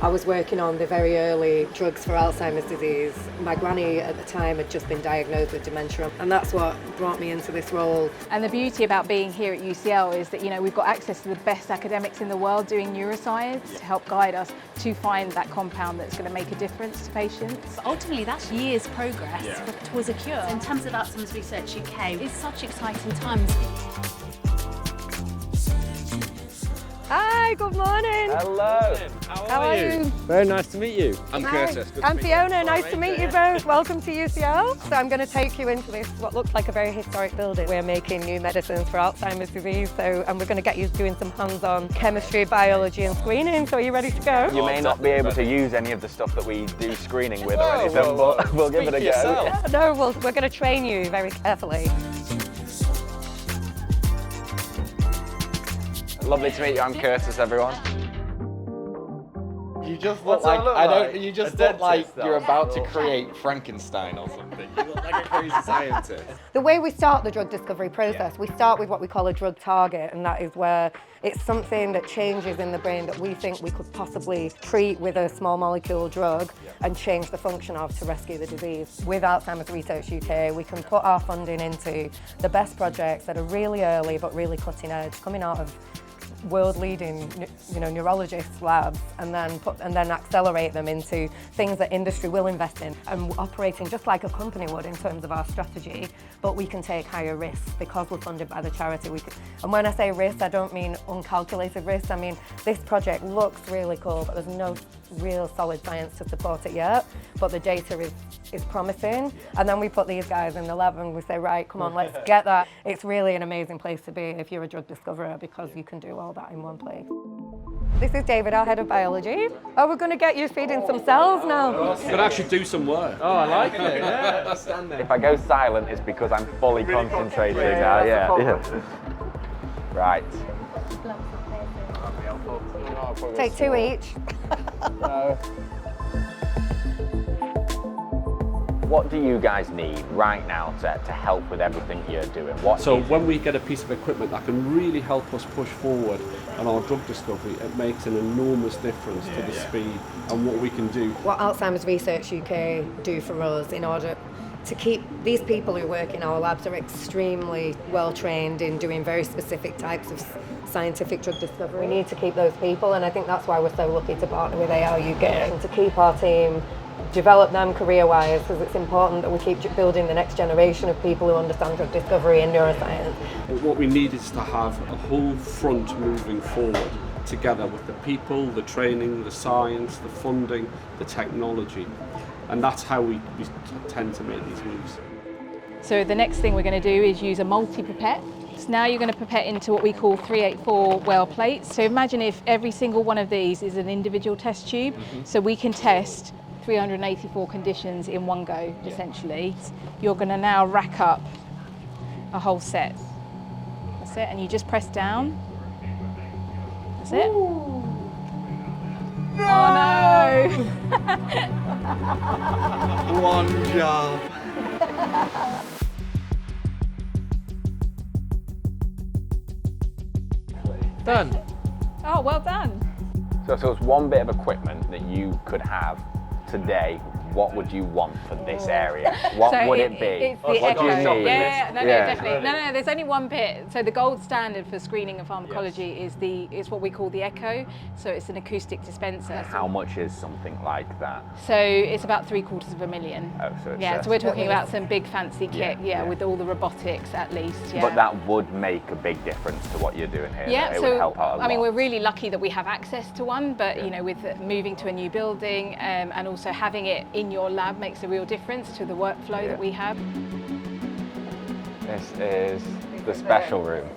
I was working on the very early drugs for Alzheimer's disease. My granny at the time had just been diagnosed with dementia, and that's what brought me into this role. And the beauty about being here at UCL is that, we've got access to the best academics in the world doing neuroscience to help guide us to find that compound that's going to make a difference to patients. But ultimately, that's years' progress towards a cure. In terms of Alzheimer's Research UK, it's such exciting times. Hi, good morning. Hello. How are you? Very nice to meet you. I'm Hi. Curtis. Good to I'm meet you. Fiona, nice to meet you both. Welcome to UCL. So I'm going to take you into this, what looks like a very historic building. We're making new medicines for Alzheimer's disease, and we're going to get you doing some hands-on chemistry, biology and screening. So are you ready to go? You may not be able to use any of the stuff that we do screening with or anything, but we'll give it a go. No, we're going to train you very carefully. Lovely to meet you. I'm Curtis, everyone. You just look like You just look like you're about to create Frankenstein or something. You look like a crazy scientist. The way we start the drug discovery process, we start with what we call a drug target, and that is where it's something that changes in the brain that we think we could possibly treat with a small molecule drug and change the function of to rescue the disease. With Alzheimer's Research UK, we can put our funding into the best projects that are really early but really cutting edge, coming out of world-leading, neurologist labs, and then accelerate them into things that industry will invest in, and operating just like a company would in terms of our strategy, but we can take higher risks because we're funded by the charity. And when I say risk, I don't mean uncalculated risk. I mean, this project looks really cool, but there's no real solid science to support it yet, but the data is promising. And then we put these guys in the lab and we say, right, come on, let's get that. It's really an amazing place to be if you're a drug discoverer, because you can do all that in one place. This is David, our head of biology. Oh, we're going to get you feeding some cells now. Could actually do some work. Oh, I like it. Yeah. If I go silent, it's because I'm fully concentrating now. Yeah. Right. Take 2 each. What do you guys need right now to help with everything you're doing? So when we get a piece of equipment that can really help us push forward on our drug discovery, it makes an enormous difference to the speed and what we can do. What Alzheimer's Research UK do for us in order to keep these people who work in our labs are extremely well trained in doing very specific types of scientific drug discovery. We need to keep those people, and I think that's why we're so lucky to partner with AR UK and to keep our team, develop them career-wise, because it's important that we keep building the next generation of people who understand drug discovery and neuroscience. But what we need is to have a whole front moving forward together with the people, the training, the science, the funding, the technology. And that's how we tend to make these moves. So the next thing we're going to do is use a multi-pipette. So now you're going to pipette into what we call 384 well plates. So imagine if every single one of these is an individual test tube, so we can test 384 conditions in one go, essentially. You're going to now rack up a whole set. That's it, and you just press down. That's it. Ooh. No! Oh no! One job. Done. Oh, well done. So if there was one bit of equipment that you could have today, what would you want for this area? What would it be? It's the What do you echo. need? No, definitely. No, there's only one bit. So the gold standard for screening and pharmacology is what we call the echo. So it's an acoustic dispenser. How much is something like that? So it's about $750,000. Oh, so it's so we're talking about some big fancy kit, with all the robotics at least. Yeah. But that would make a big difference to what you're doing here. Yeah, it so would help out a lot. I mean, we're really lucky that we have access to one, but with moving to a new building and also having it in your lab makes a real difference to the workflow that we have. This is the special room.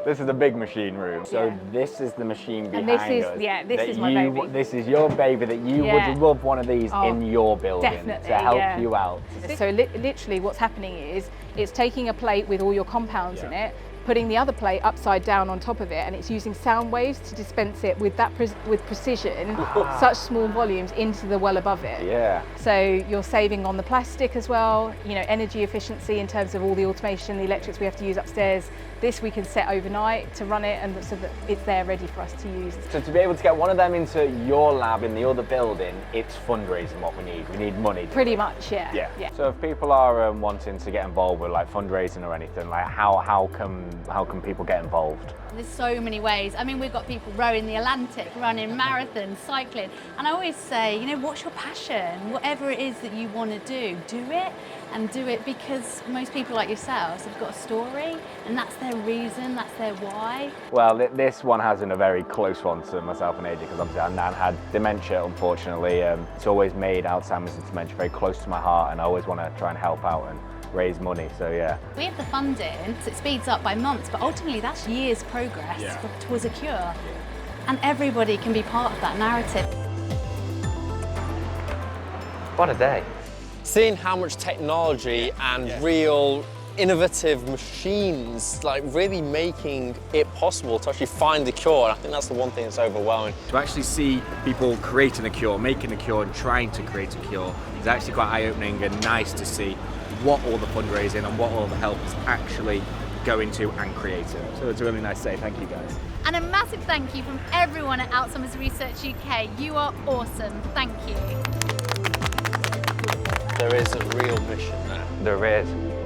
This is the big machine room. So this is the machine behind us. This is my baby. This is your baby that you would love one of these in your building to help you out. So literally what's happening is it's taking a plate with all your compounds in it, putting the other plate upside down on top of it, and it's using sound waves to dispense it with with precision, such small volumes into the well above it. Yeah. So you're saving on the plastic as well, energy efficiency in terms of all the automation, the electrics we have to use upstairs, This we can set overnight to run it, and so that it's there ready for us to use. So to be able to get one of them into your lab in the other building, it's fundraising what we need. We need money. Pretty much, yeah. So if people are wanting to get involved with like fundraising or anything, like how can people get involved? There's so many ways. I mean, we've got people rowing the Atlantic, running marathons, cycling. And I always say, you know, what's your passion? Whatever it is that you want to do it, and do it because most people like yourselves have got a story, and that's their reason, that's their why. Well, this one has been a very close one to myself and AJ, because obviously our nan had dementia, unfortunately. It's always made Alzheimer's and dementia very close to my heart, and I always want to try and help out and raise money, so yeah. We have the funding, so it speeds up by months, but ultimately that's years' progress towards a cure. And everybody can be part of that narrative. What a day. Seeing how much technology and real innovative machines like really making it possible to actually find the cure, I think that's the one thing that's overwhelming. To actually see people creating a cure, making a cure and trying to create a cure is actually quite eye-opening and nice to see what all the fundraising and what all the help is actually going to and creating. So it's really nice to say thank you guys. And a massive thank you from everyone at Alzheimer's Research UK. You are awesome. Thank you. There is a real mission there. There is.